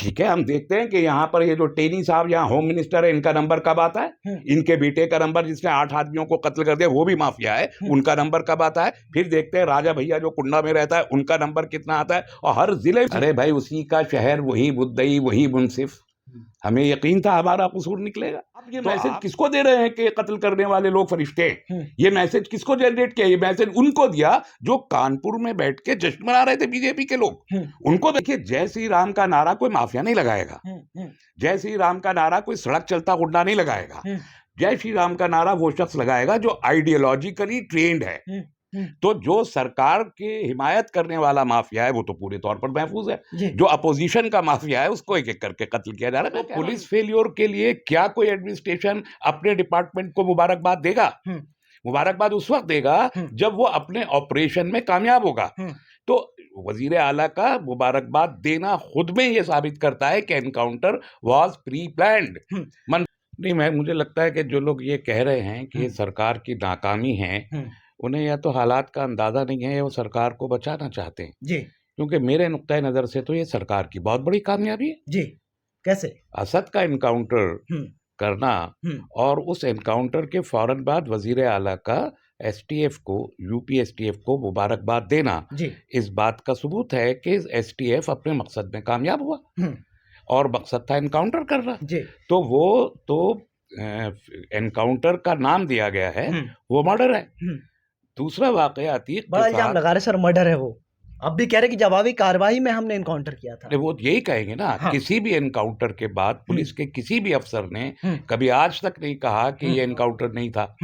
ठीक है, हम देखते हैं कि यहाँ पर ये जो टेनी साहब यहाँ होम मिनिस्टर है, इनका नंबर कब आता है? इनके बेटे का नंबर जिसने 8 आदमियों को कत्ल कर दिया, वो भी माफिया है, उनका नंबर कब आता है? फिर देखते हैं राजा भैया जो कुंडा में रहता है, उनका नंबर कितना आता है? और हर जिले, अरे भाई उसी का शहर, वही मुद्दई, वही मुंसिफ। हमें यकीन था हमारा कसूर निकलेगा। अब ये मैसेज किसको दे रहे हैं कि कत्ल करने वाले लोग फरिश्ते हैं? ये मैसेज किसको जनरेट किया? ये मैसेज उनको दिया जो कानपुर में बैठ के जश्न मना रहे थे बीजेपी के लोग। उनको देखिए, जय श्री राम का नारा कोई माफिया नहीं लगाएगा, जय श्री राम का नारा कोई सड़क चलता गुंडा नहीं लगाएगा, जय श्री राम का नारा वो शख्स लगाएगा जो आइडियोलॉजिकली ट्रेंड है। तो जो सरकार के हिमायत करने वाला माफिया है वो तो पूरे तौर पर महफूज है, जो अपोजिशन का माफिया है उसको एक एक करके कत्ल किया जा रहा है। तो पुलिस फेलियर के लिए क्या कोई एडमिनिस्ट्रेशन अपने डिपार्टमेंट को मुबारकबाद देगा? मुबारकबाद उस वक्त देगा जब वो अपने ऑपरेशन में कामयाब होगा। तो वजीर आला का मुबारकबाद देना खुद में ये साबित करता है कि एनकाउंटर वाज प्री प्लान्ड। नहीं, मुझे लगता है कि जो लोग ये कह रहे हैं कि ये सरकार की नाकामी है, उन्हें या तो हालात का अंदाजा नहीं है या वो सरकार को बचाना चाहते हैं जी। क्योंकि मेरे नुक्ता नजर से तो ये सरकार की बहुत बड़ी कामयाबी है जी। कैसे? असद का एनकाउंटर करना और उस एनकाउंटर के फौरन बाद वजीर आला का एसटीएफ को, यूपी एसटीएफ को मुबारकबाद देना जी। इस बात का सबूत है कि एसटीएफ अपने मकसद में कामयाब हुआ और मकसद था एनकाउंटर करना जी। तो वो तो एनकाउंटर का नाम दिया गया है, वो मर्डर है। दूसरा वाकया अतीक बड़ा इल्जाम लगा रहे सर, मर्डर है वो। अब भी कह रहे कि जवाबी कार्रवाई में हमने एनकाउंटर किया था। वो यही कहेंगे ना। हाँ। किसी भी एनकाउंटर के बाद पुलिस के किसी भी अफसर ने कभी आज तक नहीं कहा कि ये एनकाउंटर नहीं था।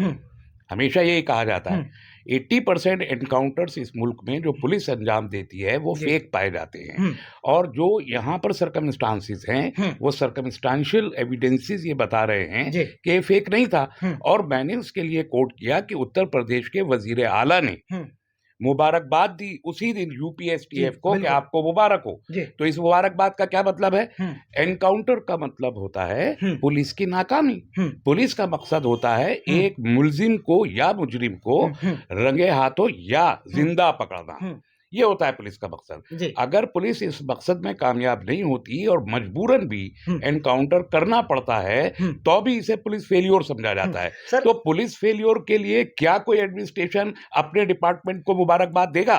हमेशा यही कहा जाता है। 80% एनकाउंटर्स इस मुल्क में जो पुलिस अंजाम देती है वो फेक पाए जाते हैं, और जो यहाँ पर सरकमस्टांसिस हैं वो सरकमस्टांशियल एविडेंसेस ये बता रहे हैं कि फेक नहीं था। और मैंने उसके लिए कोट किया कि उत्तर प्रदेश के वजीर आला ने मुबारकबाद दी उसी दिन यूपीएसटीएफ को कि आपको मुबारक हो। तो इस मुबारकबाद का क्या मतलब है? एनकाउंटर का मतलब होता है पुलिस की नाकामी। पुलिस का मकसद होता है एक मुलजिम को या मुजरिम को रंगे हाथों या जिंदा पकड़ना। ये होता है पुलिस का मकसद। अगर पुलिस इस मकसद में कामयाब नहीं होती और मजबूरन भी एनकाउंटर करना पड़ता है तो भी इसे पुलिस फेलियर समझा जाता है। तो पुलिस फेलियर के लिए क्या कोई एडमिनिस्ट्रेशन अपने डिपार्टमेंट को मुबारकबाद देगा?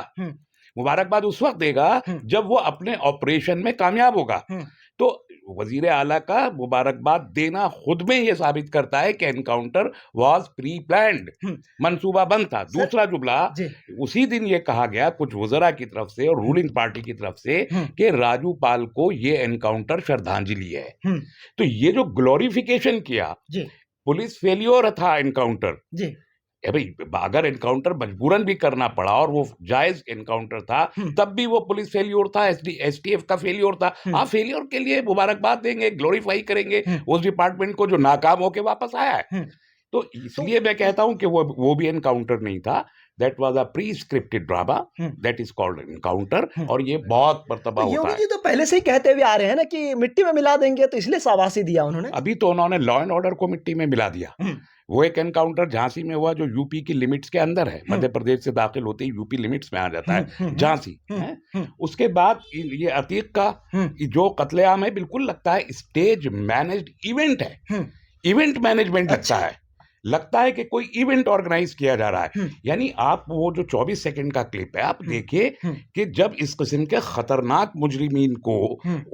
मुबारकबाद उस वक्त देगा जब वो अपने ऑपरेशन में कामयाब होगा। तो वजीर आला का मुबारकबाद देना खुद में ये साबित करता है कि एनकाउंटर वाज प्री प्लान्ड, मंसूबा बंद था। दूसरा जुमला, उसी दिन ये कहा गया कुछ वज़रा की तरफ से और रूलिंग पार्टी की तरफ से कि राजू पाल को ये एनकाउंटर श्रद्धांजलि है। तो ये जो ग्लोरिफिकेशन किया, पुलिस फेलियर था एनकाउंटर जी। भाई अगर एनकाउंटर मजबूरन भी करना पड़ा और वो जायज एनकाउंटर था तब भी वो पुलिस फेलियर था, एसटीएफ का फेलियर था। आप फेलियर के लिए मुबारकबाद देंगे, ग्लोरीफाई करेंगे उस डिपार्टमेंट को जो नाकाम होके वापस आया है। तो इसलिए मैं कहता हूं कि वो भी एनकाउंटर नहीं था। That was a pre-scripted drama that is called encounter, और ये बहुत मर्तबा होता है। योगी जी तो पहले से ही कहते हुए आ रहे हैं ना कि मिट्टी में मिला देंगे, तो इसलिए शाबाशी दिया उन्होंने। अभी तो उन्होंने लॉ एंड ऑर्डर को मिट्टी में मिला दिया। वो एक एनकाउंटर झांसी में हुआ जो यूपी की लिमिट्स के अंदर है, मध्य प्रदेश से दाखिल होते ही यूपी लिमिट्स में आ जाता है झांसी। उसके बाद ये अतीक का जो कत्लेआम है, बिल्कुल लगता है स्टेज मैनेज्ड इवेंट है, इवेंट मैनेजमेंट लगता है कि कोई इवेंट ऑर्गेनाइज किया जा रहा है। यानी आप वो जो 24 सेकंड का क्लिप है, आप देखिए कि जब इस किस्म के खतरनाक मुजरिमीन को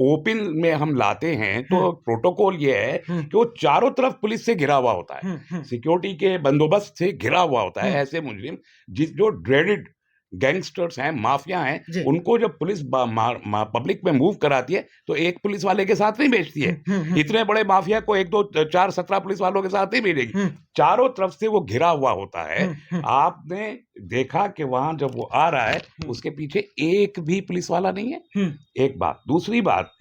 ओपन में हम लाते हैं तो प्रोटोकॉल ये है कि वो चारों तरफ पुलिस से घिरा हुआ होता है, सिक्योरिटी के बंदोबस्त से घिरा हुआ होता है। ऐसे मुजरिम जो ड्रेडेड गैंगस्टर्स हैं, माफिया हैं, उनको जब पुलिस पब्लिक में मूव कराती है तो एक पुलिस वाले के साथ नहीं भेजती है। इतने बड़े माफिया को 1 2 4 17 पुलिस वालों के साथ नहीं भेजेगी। चारों तरफ से वो घिरा हुआ होता है। आपने देखा कि वहां जब वो आ रहा है उसके पीछे एक भी पुलिस वाला नहीं है। एक बात। दूसरी बात,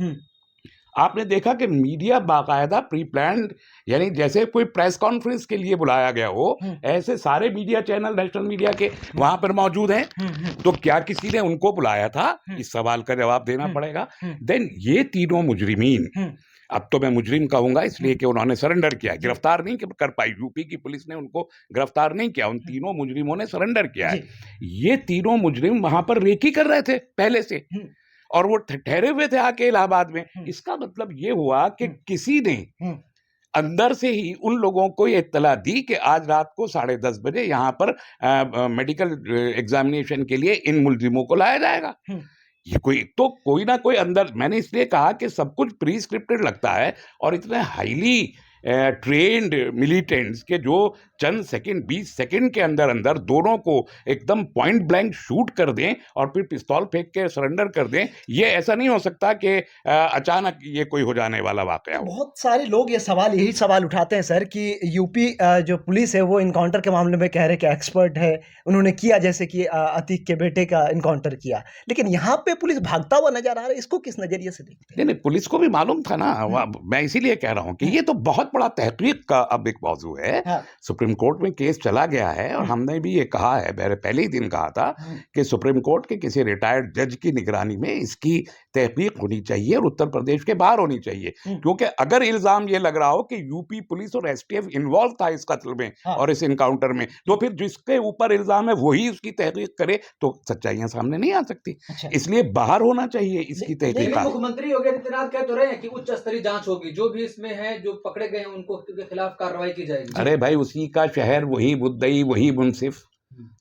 आपने देखा कि मीडिया बाकायदा प्री प्लान्ड, यानी जैसे कोई प्रेस कॉन्फ्रेंस के लिए बुलाया गया हो, ऐसे सारे मीडिया चैनल नेशनल मीडिया के वहां पर मौजूद हैं। तो क्या किसी ने उनको बुलाया था? इस सवाल का जवाब देना पड़ेगा। देन ये तीनों मुजरिमीन, अब तो मैं मुजरिम कहूंगा इसलिए कि उन्होंने सरेंडर किया, गिरफ्तार नहीं कर पाई, यूपी की पुलिस ने उनको गिरफ्तार नहीं किया, उन तीनों मुजरिमों ने सरेंडर किया है। ये तीनों मुजरिम वहां पर रेकी कर रहे थे पहले से, और वो ठहरे हुए थे आके इलाहाबाद में। इसका मतलब ये हुआ कि किसी ने अंदर से ही उन लोगों को ये इत्तला दी कि आज रात को 10:30 बजे यहाँ पर मेडिकल एग्जामिनेशन के लिए इन मुलजिमों को लाया जाएगा। ये कोई ना कोई अंदर, मैंने इसलिए कहा कि सब कुछ प्री स्क्रिप्टेड लगता है, और इतने हाईली ट्रेन्ड मिलिटेंट्स के जो चंद सेकंड 20 सेकंड के अंदर अंदर दोनों को एकदम पॉइंट ब्लैंक शूट कर दें और फिर पिस्तौल फेंक के सरेंडर कर दें, ये ऐसा नहीं हो सकता कि अचानक ये कोई हो जाने वाला वाकया हो। बहुत सारे लोग यही सवाल उठाते हैं सर कि यूपी जो पुलिस है वो इनकाउंटर के मामले में कह रहे हैं कि एक्सपर्ट है, उन्होंने किया जैसे कि अतीक के बेटे का इनकाउंटर किया, लेकिन यहाँ पे पुलिस भागता हुआ नजर आ रहा है। इसको किस नजरिए से देखते हैं? नहीं, पुलिस को भी मालूम था ना। मैं इसीलिए कह रहा हूँ कि ये तो बहुत बड़ा तहकीक का अब एक मौजू है। सुप्रीम कोर्ट में केस चला गया है, और हमने भी ये कहा है, मैंने पहले ही दिन कहा था कि सुप्रीम कोर्ट के किसी रिटायर्ड जज की निगरानी में इसकी तहकीक होनी चाहिए और उत्तर प्रदेश के बाहर होनी चाहिए। क्योंकि अगर इल्जाम ये लग रहा हो कि यूपी पुलिस और एसटीएफ इन्वॉल्व था इस कत्ल में और इस इनकाउंटर में, तो फिर जिसके ऊपर इल्जाम है वही उसकी तहकीक करे, तो सच्चाइयां सामने नहीं आ सकती। इसलिए बाहर होना चाहिए इसकी तहकीकात। मुख्यमंत्री योगी आदित्यनाथ कह तो रहे हैं कि उच्च स्तरीय जांच होगी, जो भी इसमें है, जो पकड़े गए हैं उनको के खिलाफ कार्रवाई की जाएगी। अरे भाई, उसी का शहर, वही मुद्दई, वही मुंसिफ।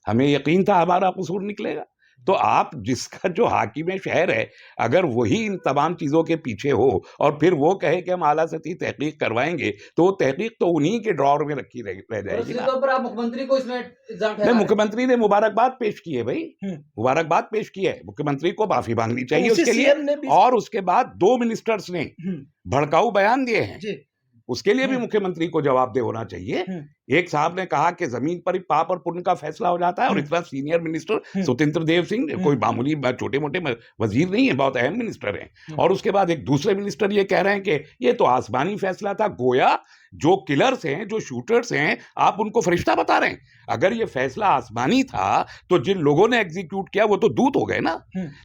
हमें यकीन था हमारा कसूर निकलेगा। तो आप जिसका जो हाकिम शहर है, अगर वही इन तमाम चीजों के पीछे हो और फिर वो कहे कि हम आला सतही तहकीक करवाएंगे, तो वो तहकीक तो उन्हीं के ड्रॉर में रखी रह जाएगी ना। तो पर आप मुख्यमंत्री को इसमें इल्जाम ठहरा रहे हैं। मुख्यमंत्री ने मुबारकबाद पेश की है भाई, मुबारकबाद पेश की है। मुख्यमंत्री को माफी मांगनी चाहिए उसके लिए। और उसके बाद 2 मिनिस्टर्स ने भड़काऊ बयान दिए हैं, उसके लिए भी मुख्यमंत्री को जवाबदेह होना चाहिए। एक साहब ने कहा कि जमीन पर ही पाप और पुण्य का फैसला हो जाता है, और इतना सीनियर मिनिस्टर स्वतंत्र देव सिंह कोई मामूली छोटे मोटे वजीर नहीं है, बहुत अहम मिनिस्टर हैं। और उसके बाद एक दूसरे मिनिस्टर ये कह रहे हैं कि ये तो आसमानी फैसला था, गोया जो किलर्स हैं, जो शूटर्स हैं, आप उनको फरिश्ता बता रहे हैं। अगर ये फैसला आसमानी था तो जिन लोगों ने एग्जीक्यूट किया वो तो दूत हो गए ना।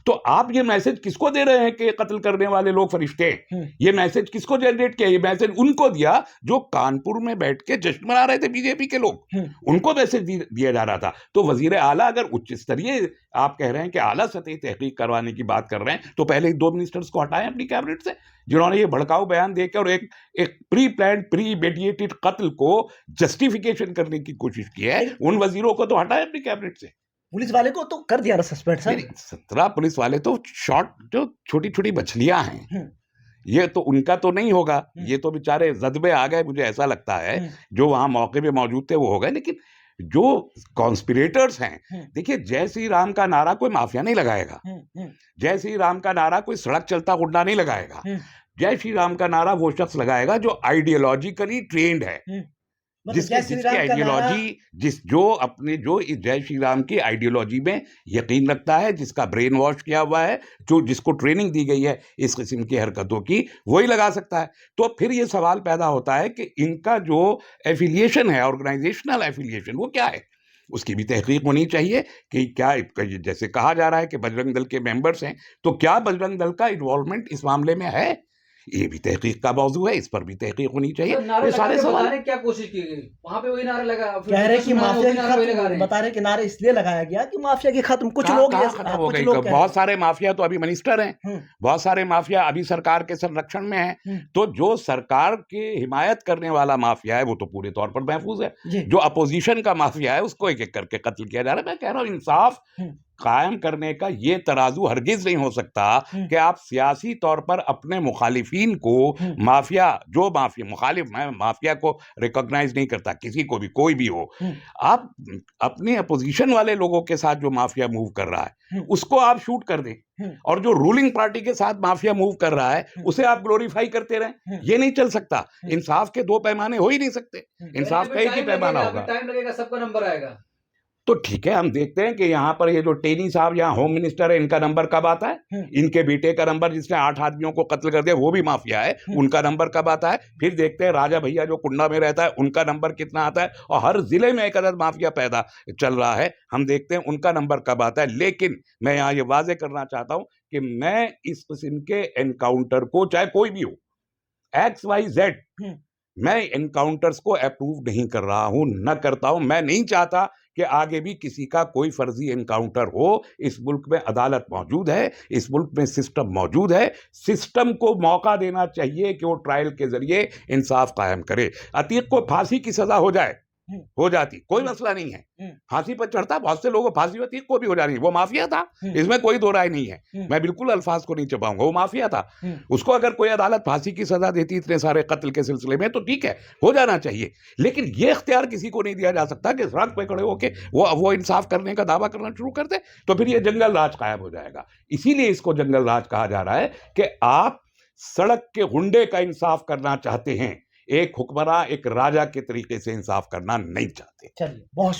तो आप ये मैसेज किसको दे रहे हैं कि कत्ल करने वाले लोग फरिश्ते हैं? ये मैसेज किसको जनरेट किया? ये मैसेज उनको दिया जो कानपुर में बैठ के जश्न मना रहे थे बीजेपी के लोग, उनको मैसेज दिया जा रहा था। तो वजीर आला अगर उच्च स्तरीय आप कह रहे हैं कि आला सतही तहकीक करवाने की बात कर रहे हैं, तो पहले 2 मिनिस्टर्स को हटाएं अपनी कैबिनेट से, जिन्होंने ये भड़काऊ बयान देकर और एक प्री प्लान्ड प्री मेडिएटेड कत्ल को जस्टिफिकेशन करने की कोशिश की है। उन वजीरों को तो हटाएं अपनी कैबिनेट से। पुलिस वाले को तो कर दिया ना सस्पेंड सर। 17 पुलिस वाले तो जो छोटी छोटी मछलियां हैं, ये तो उनका तो नहीं होगा, ये तो बेचारे जद में आ गए, मुझे ऐसा लगता है। जो वहां मौके पे मौजूद थे वो हो गए, लेकिन जो कॉन्स्पिरेटर्स हैं, देखिए, जय श्री राम का नारा कोई माफिया नहीं लगाएगा, जय श्री राम का नारा कोई सड़क चलता गुंडा नहीं लगाएगा। जय श्री राम का नारा वो शख्स लगाएगा जो आइडियोलॉजिकली ट्रेंड है, जिसकी आइडियोलॉजी जो इस जय श्री राम की आइडियोलॉजी में यकीन रखता है, जिसका ब्रेन वॉश किया हुआ है, जो जिसको ट्रेनिंग दी गई है इस किस्म की हरकतों की, वही लगा सकता है। तो फिर ये सवाल पैदा होता है कि इनका जो एफिलिएशन है, ऑर्गेनाइजेशनल एफिलिएशन, वो क्या है? उसकी भी तहकीक होनी चाहिए कि क्या, जैसे कहा जा रहा है कि बजरंग दल के मेंबर्स हैं, तो क्या बजरंग दल का इन्वॉल्वमेंट इस मामले में है? ये भी तहकीक का मौजू है, इस पर भी तहकीक होनी चाहिए। ये सारे सवाल क्या कोशिश की गई, वहां पे वही नारा लगा, कह रहे कि माफिया की खत्म, बता रहे कि नारा इसलिए लगाया गया कि माफिया की खत्म। कुछ लोग खत्म हो गई, बहुत सारे माफिया तो अभी मिनिस्टर हैं, बहुत सारे माफिया अभी सरकार के संरक्षण में हैं। तो जो सरकार की हिमायत करने वाला माफिया है वो तो पूरे तौर पर महफूज है, जो अपोजिशन का माफिया है उसको एक एक करके कत्ल किया जा रहा है। मैं कह रहा हूँ इंसाफ कायम करने का ये तराजू हरगिज नहीं हो सकता कि आप सियासी तौर पर अपने मुखालिफिन को माफिया, जो माफिया मुखालिफ, मैं माफिया को रिकॉग्नाइज नहीं करता, किसी को भी, कोई भी हो, आप अपने अपोजिशन वाले लोगों के साथ जो माफिया मूव कर रहा है उसको आप शूट कर दें, और जो रूलिंग पार्टी के साथ माफिया मूव कर रहा है उसे आप ग्लोरीफाई करते रहें। ये नहीं चल सकता। इंसाफ के 2 पैमाने हो ही नहीं सकते, इंसाफ का एक ही पैमाना होगा। टाइम लगेगा, सबका नंबर आएगा। तो ठीक है, हम देखते हैं कि यहाँ पर ये जो टेनी साहब यहाँ होम मिनिस्टर है, इनका नंबर कब आता है? इनके बेटे का नंबर, जिसने 8 आदमियों को कत्ल कर दिया, वो भी माफिया है, उनका नंबर कब आता है? फिर देखते हैं राजा भैया जो कुंडा में रहता है, उनका नंबर कितना आता है? और हर जिले में एक अदद माफिया पैदा चल रहा है, हम देखते हैं उनका नंबर कब आता है। लेकिन मैं यहाँ ये वाजे करना चाहता हूँ कि मैं इस किस्म के एनकाउंटर को, चाहे कोई भी हो, XYZ, मैं एनकाउंटर्स को अप्रूव नहीं कर रहा हूं, न करता हूं। मैं नहीं चाहता कि आगे भी किसी का कोई फर्जी एनकाउंटर हो। इस मुल्क में अदालत मौजूद है, इस मुल्क में सिस्टम मौजूद है। सिस्टम को मौका देना चाहिए कि वो ट्रायल के जरिए इंसाफ कायम करे। अतीक को फांसी की सजा हो जाए, हो जाती, कोई मसला नहीं है। फांसी पर चढ़ता, बहुत से लोगों को फांसी होती, को भी हो जानी, वो माफिया था, इसमें कोई दो राय नहीं है। मैं बिल्कुल अल्फाज को नहीं छुपाऊंगा, वो माफिया था। उसको अगर कोई अदालत फांसी की सजा देती इतने सारे कत्ल के सिलसिले में, तो ठीक है, हो जाना चाहिए। लेकिन ये इख्तियार किसी को नहीं दिया जा सकता कि सड़क पे खड़े होके वो इंसाफ करने का दावा करना शुरू कर दे, तो फिर ये जंगल राज कायम हो जाएगा। इसीलिए इसको जंगल राज कहा जा रहा है कि आप सड़क के गुंडे का इंसाफ करना चाहते हैं, एक हुक्मरान, एक राजा के तरीके से इंसाफ करना नहीं चाहते। चलिए, बहुत